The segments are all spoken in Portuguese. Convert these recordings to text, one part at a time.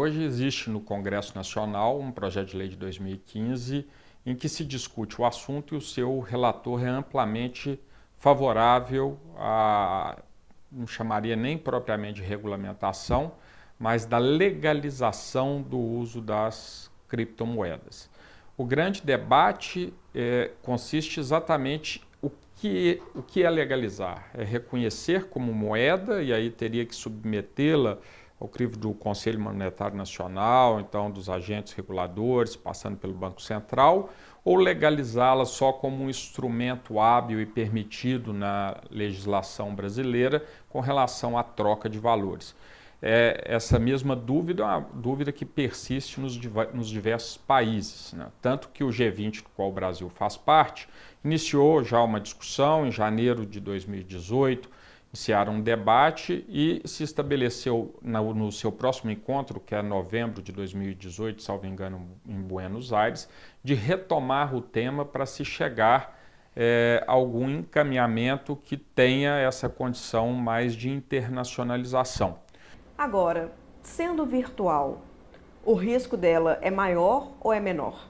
Hoje existe no Congresso Nacional um projeto de lei de 2015 em que se discute o assunto e o seu relator é amplamente favorável a, não chamaria nem propriamente de regulamentação, mas da legalização do uso das criptomoedas. O grande debate consiste exatamente o que é legalizar. É reconhecer como moeda e aí teria que submetê-la ao crivo do Conselho Monetário Nacional, então dos agentes reguladores, passando pelo Banco Central, ou legalizá-la só como um instrumento hábil e permitido na legislação brasileira com relação à troca de valores. Essa mesma dúvida é uma dúvida que persiste nos diversos países, né? Tanto que o G20, do qual o Brasil faz parte, iniciou já uma discussão em janeiro de 2018, iniciaram um debate e se estabeleceu no seu próximo encontro, que é novembro de 2018, salvo engano, em Buenos Aires, de retomar o tema para se chegar a algum encaminhamento que tenha essa condição mais de internacionalização. Agora, sendo virtual, o risco dela é maior ou é menor?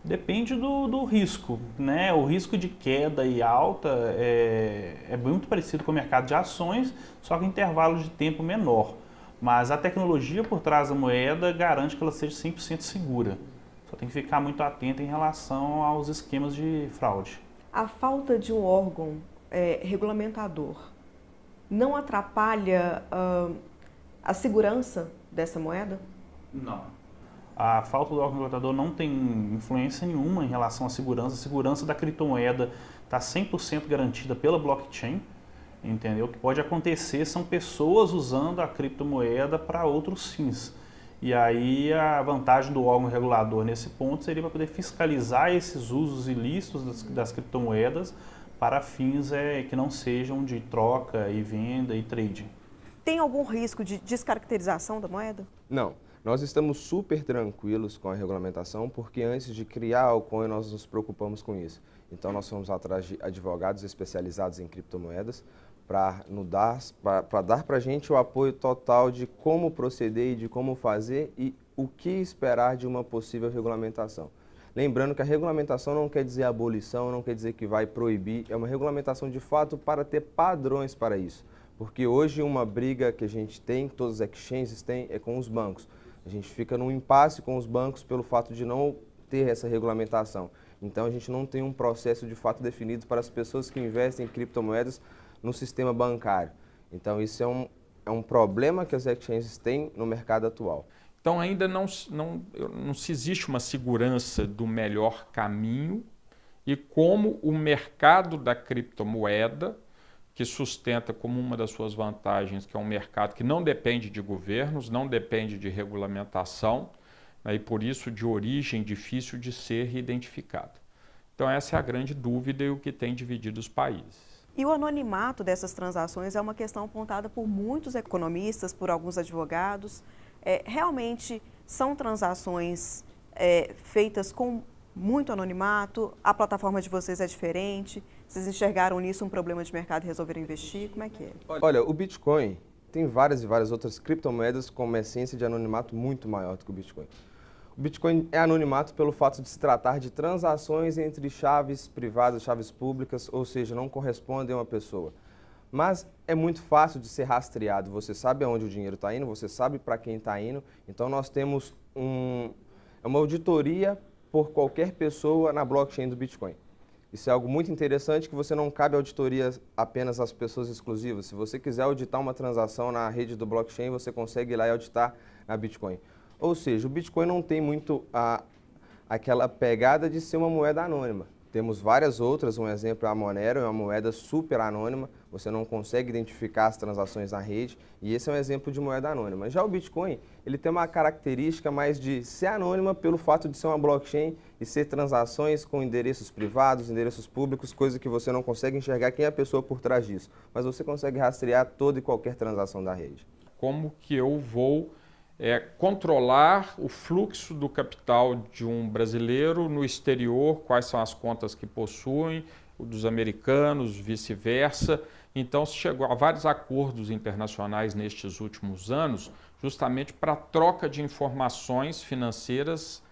Depende do risco, né? O risco de queda e alta é muito parecido com o mercado de ações, só que em intervalo de tempo menor. Mas a tecnologia por trás da moeda garante que ela seja 100% segura. Só tem que ficar muito atento em relação aos esquemas de fraude. A falta de um órgão regulamentador não atrapalha a segurança dessa moeda? Não. A falta do órgão regulador não tem influência nenhuma em relação à segurança. A segurança da criptomoeda está 100% garantida pela blockchain, entendeu? O que pode acontecer são pessoas usando a criptomoeda para outros fins. E aí a vantagem do órgão regulador nesse ponto seria para poder fiscalizar esses usos ilícitos das criptomoedas para fins que não sejam de troca e venda e trading. Tem algum risco de descaracterização da moeda? Não. Nós estamos super tranquilos com a regulamentação porque antes de criar a Alcoin nós nos preocupamos com isso. Então nós fomos atrás de advogados especializados em criptomoedas para dar para a gente o apoio total de como proceder e de como fazer e o que esperar de uma possível regulamentação. Lembrando que a regulamentação não quer dizer abolição, não quer dizer que vai proibir, é uma regulamentação de fato para ter padrões para isso. Porque hoje uma briga que a gente tem, que todas as exchanges têm, é com os bancos. A gente fica num impasse com os bancos pelo fato de não ter essa regulamentação. Então a gente não tem um processo de fato definido para as pessoas que investem em criptomoedas no sistema bancário. Então isso é um problema que as exchanges têm no mercado atual. Então ainda não se existe uma segurança do melhor caminho e como o mercado da criptomoeda, que sustenta como uma das suas vantagens, que é um mercado que não depende de governos, não depende de regulamentação, né, e por isso de origem difícil de ser identificada. Então essa é a grande dúvida e o que tem dividido os países. E o anonimato dessas transações é uma questão apontada por muitos economistas, por alguns advogados. Realmente são transações feitas com muito anonimato? A plataforma de vocês é diferente? Vocês enxergaram nisso um problema de mercado e resolveram investir? Como é que é? Olha, o Bitcoin tem várias e várias outras criptomoedas com uma essência de anonimato muito maior do que o Bitcoin. O Bitcoin é anonimato pelo fato de se tratar de transações entre chaves privadas, chaves públicas, ou seja, não correspondem a uma pessoa. Mas é muito fácil de ser rastreado. Você sabe aonde o dinheiro está indo, você sabe para quem está indo. Então nós temos uma auditoria por qualquer pessoa na blockchain do Bitcoin. Isso é algo muito interessante que você não cabe auditoria apenas às pessoas exclusivas. Se você quiser auditar uma transação na rede do blockchain, você consegue ir lá e auditar na Bitcoin. Ou seja, o Bitcoin não tem muito aquela pegada de ser uma moeda anônima. Temos várias outras, um exemplo é a Monero, é uma moeda super anônima, você não consegue identificar as transações na rede, e esse é um exemplo de moeda anônima. Já o Bitcoin, ele tem uma característica mais de ser anônima pelo fato de ser uma blockchain e ser transações com endereços privados, endereços públicos, coisa que você não consegue enxergar quem é a pessoa por trás disso, mas você consegue rastrear toda e qualquer transação da rede. Como que eu vou controlar o fluxo do capital de um brasileiro no exterior, quais são as contas que possuem, o dos americanos, vice-versa, Então, se chegou a vários acordos internacionais nestes últimos anos, justamente para a troca de informações financeiras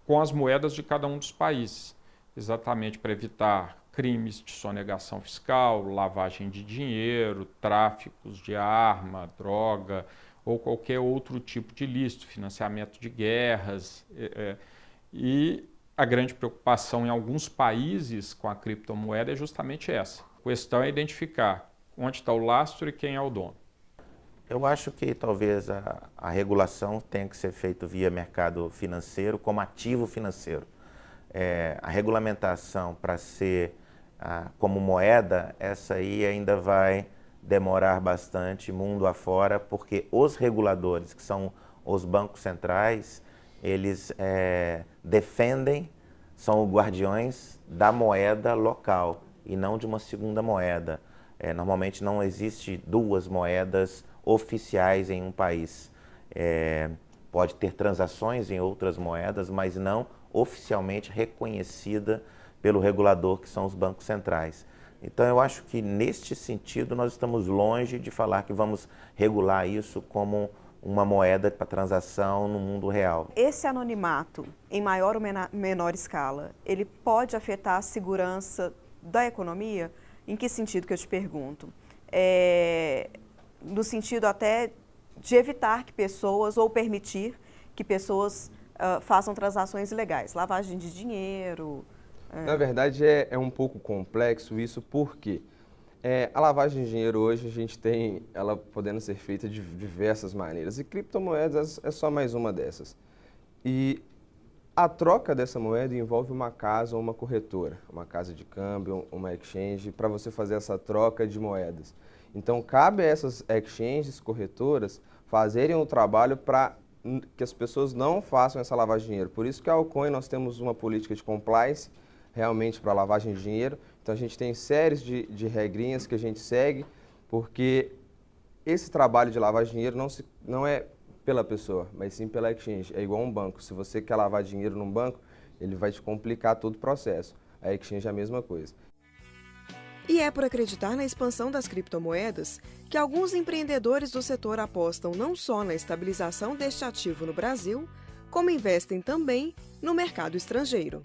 com as moedas de cada um dos países, exatamente para evitar crimes de sonegação fiscal, lavagem de dinheiro, tráficos de arma, droga ou qualquer outro tipo de ilícito, financiamento de guerras. E a grande preocupação em alguns países com a criptomoeda é justamente essa. A questão é identificar onde está o lastro e quem é o dono. Eu acho que talvez a regulação tenha que ser feita via mercado financeiro como ativo financeiro. A regulamentação para ser como moeda, essa aí ainda vai demorar bastante mundo afora, porque os reguladores, que são os bancos centrais, eles defendem, são os guardiões da moeda local e não de uma segunda moeda. Normalmente não existe duas moedas oficiais em um país. Pode ter transações em outras moedas, mas não oficialmente reconhecida pelo regulador, que são os bancos centrais. Então eu acho que neste sentido nós estamos longe de falar que vamos regular isso como uma moeda para transação no mundo real. Esse anonimato, em maior ou menor escala, ele pode afetar a segurança da economia? Em que sentido que eu te pergunto? No sentido até de evitar que pessoas, ou permitir que pessoas façam transações ilegais, lavagem de dinheiro. Na verdade é um pouco complexo isso, porque a lavagem de dinheiro hoje a gente tem ela podendo ser feita de diversas maneiras, e criptomoedas é só mais uma dessas. E a troca dessa moeda envolve uma casa ou uma corretora, uma casa de câmbio, uma exchange, para você fazer essa troca de moedas. Então, cabe a essas exchanges, corretoras, fazerem o trabalho para que as pessoas não façam essa lavagem de dinheiro. Por isso que a Alcoin nós temos uma política de compliance realmente para lavagem de dinheiro. Então, a gente tem séries de regrinhas que a gente segue, porque esse trabalho de lavagem de dinheiro não é pela pessoa, mas sim pela exchange. É igual um banco. Se você quer lavar dinheiro num banco, ele vai te complicar todo o processo. A exchange é a mesma coisa. E é por acreditar na expansão das criptomoedas que alguns empreendedores do setor apostam não só na estabilização deste ativo no Brasil, como investem também no mercado estrangeiro.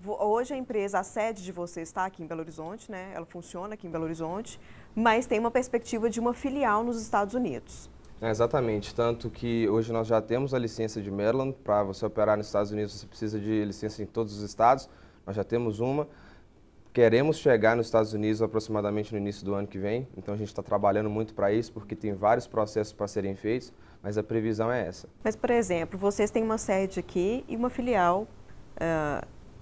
Hoje a empresa, a sede de vocês está aqui em Belo Horizonte, né? Ela funciona aqui em Belo Horizonte, mas tem uma perspectiva de uma filial nos Estados Unidos. Exatamente, tanto que hoje nós já temos a licença de Maryland. Para você operar nos Estados Unidos você precisa de licença em todos os estados, nós já temos uma. Queremos chegar nos Estados Unidos aproximadamente no início do ano que vem, então a gente está trabalhando muito para isso, porque tem vários processos para serem feitos, mas a previsão é essa. Mas, por exemplo, vocês têm uma sede aqui e uma filial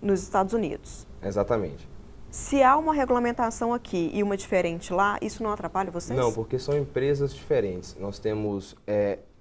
nos Estados Unidos. Exatamente. Se há uma regulamentação aqui e uma diferente lá, isso não atrapalha vocês? Não, porque são empresas diferentes. Nós temos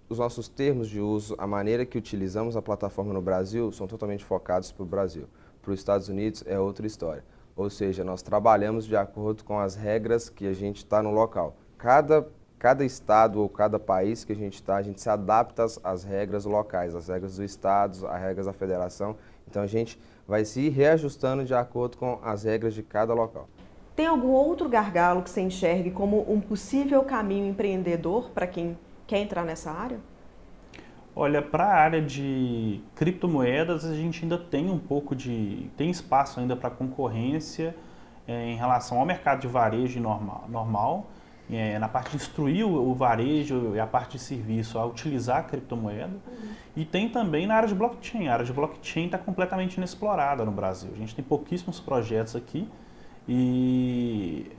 os nossos termos de uso, a maneira que utilizamos a plataforma no Brasil são totalmente focados para o Brasil. Para os Estados Unidos é outra história. Ou seja, nós trabalhamos de acordo com as regras que a gente está no local. Cada estado ou cada país que a gente está, a gente se adapta às regras locais, às regras do estado, às regras da federação. Então a gente vai se reajustando de acordo com as regras de cada local. Tem algum outro gargalo que você enxergue como um possível caminho empreendedor para quem quer entrar nessa área? Olha, para a área de criptomoedas, a gente ainda tem tem espaço ainda para concorrência em relação ao mercado de varejo normal, na parte de instruir o varejo e a parte de serviço a utilizar a criptomoeda. E tem também na área de blockchain. A área de blockchain está completamente inexplorada no Brasil. A gente tem pouquíssimos projetos aqui e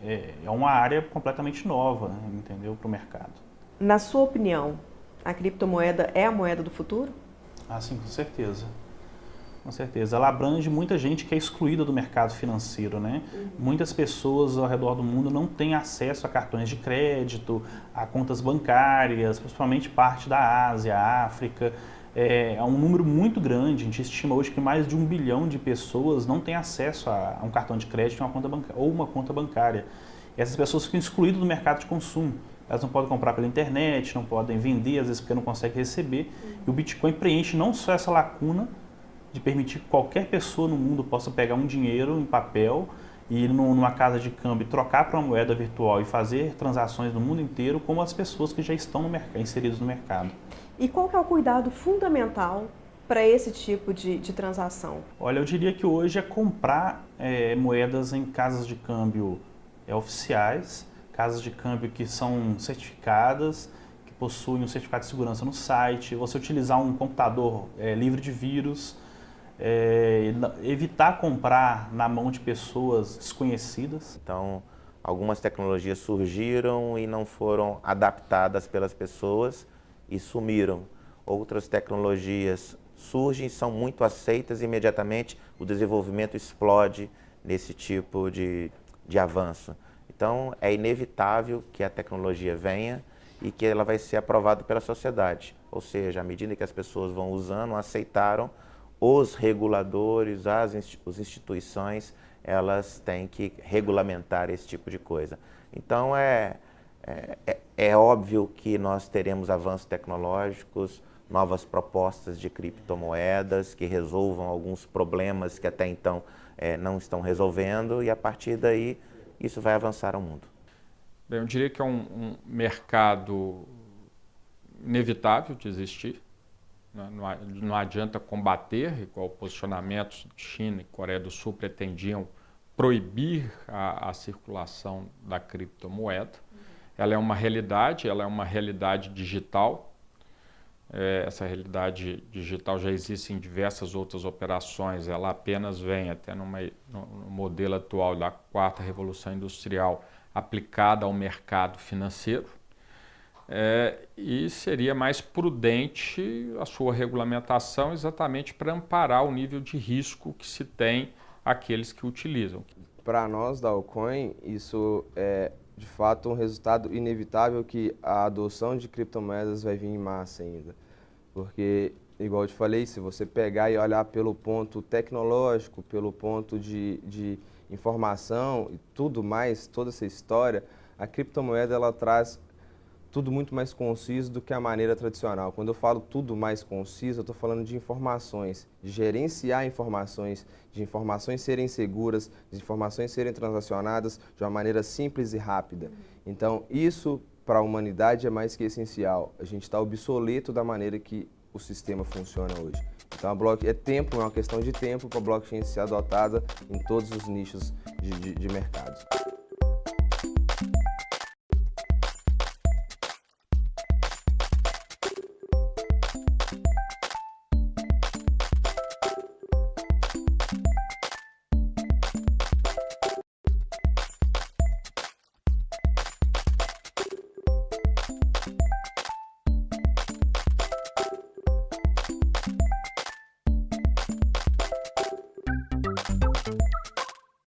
é uma área completamente nova, né, entendeu, para o mercado. Na sua opinião, a criptomoeda é a moeda do futuro? Ah, sim, com certeza. Com certeza. Ela abrange muita gente que é excluída do mercado financeiro, né? Muitas pessoas ao redor do mundo não têm acesso a cartões de crédito, a contas bancárias, principalmente parte da Ásia, África. É um número muito grande. A gente estima hoje que mais de 1 bilhão de pessoas não têm acesso a um cartão de crédito ou uma conta bancária. E essas pessoas ficam excluídas do mercado de consumo. Elas não podem comprar pela internet, não podem vender, às vezes porque não conseguem receber. E o Bitcoin preenche não só essa lacuna de permitir que qualquer pessoa no mundo possa pegar um dinheiro em papel ir numa casa de câmbio, trocar para uma moeda virtual e fazer transações no mundo inteiro, como as pessoas que já estão inseridas no mercado. E qual que é o cuidado fundamental para esse tipo de transação? Olha, eu diria que hoje é comprar moedas em casas de câmbio oficiais, casas de câmbio que são certificadas, que possuem um certificado de segurança no site, você utilizar um computador livre de vírus, evitar comprar na mão de pessoas desconhecidas. Então, algumas tecnologias surgiram e não foram adaptadas pelas pessoas e sumiram. Outras tecnologias surgem, são muito aceitas e imediatamente o desenvolvimento explode nesse tipo de avanço. Então, é inevitável que a tecnologia venha e que ela vai ser aprovada pela sociedade. Ou seja, à medida que as pessoas vão usando, aceitaram, os reguladores, as instituições, elas têm que regulamentar esse tipo de coisa. Então, é óbvio que nós teremos avanços tecnológicos, novas propostas de criptomoedas que resolvam alguns problemas que até então não estão resolvendo e, a partir daí, isso vai avançar ao mundo. Bem, eu diria que é um mercado inevitável de existir. Não adianta combater, igual posicionamentos de China e Coreia do Sul pretendiam proibir a circulação da criptomoeda. Ela é uma realidade digital. Essa realidade digital já existe em diversas outras operações, ela apenas vem até no modelo atual da 4ª Revolução Industrial aplicada ao mercado financeiro. E seria mais prudente a sua regulamentação exatamente para amparar o nível de risco que se tem àqueles que utilizam. Para nós da Alcoin, isso é de fato um resultado inevitável que a adoção de criptomoedas vai vir em massa ainda. Porque, igual eu te falei, se você pegar e olhar pelo ponto tecnológico, pelo ponto de informação e tudo mais, toda essa história, a criptomoeda ela traz tudo muito mais conciso do que a maneira tradicional. Quando eu falo tudo mais conciso, eu estou falando de informações, de gerenciar informações, de informações serem seguras, de informações serem transacionadas de uma maneira simples e rápida. Então, isso para a humanidade é mais que essencial. A gente está obsoleto da maneira que o sistema funciona hoje. Então, é uma questão de tempo para a blockchain ser adotada em todos os nichos de mercado.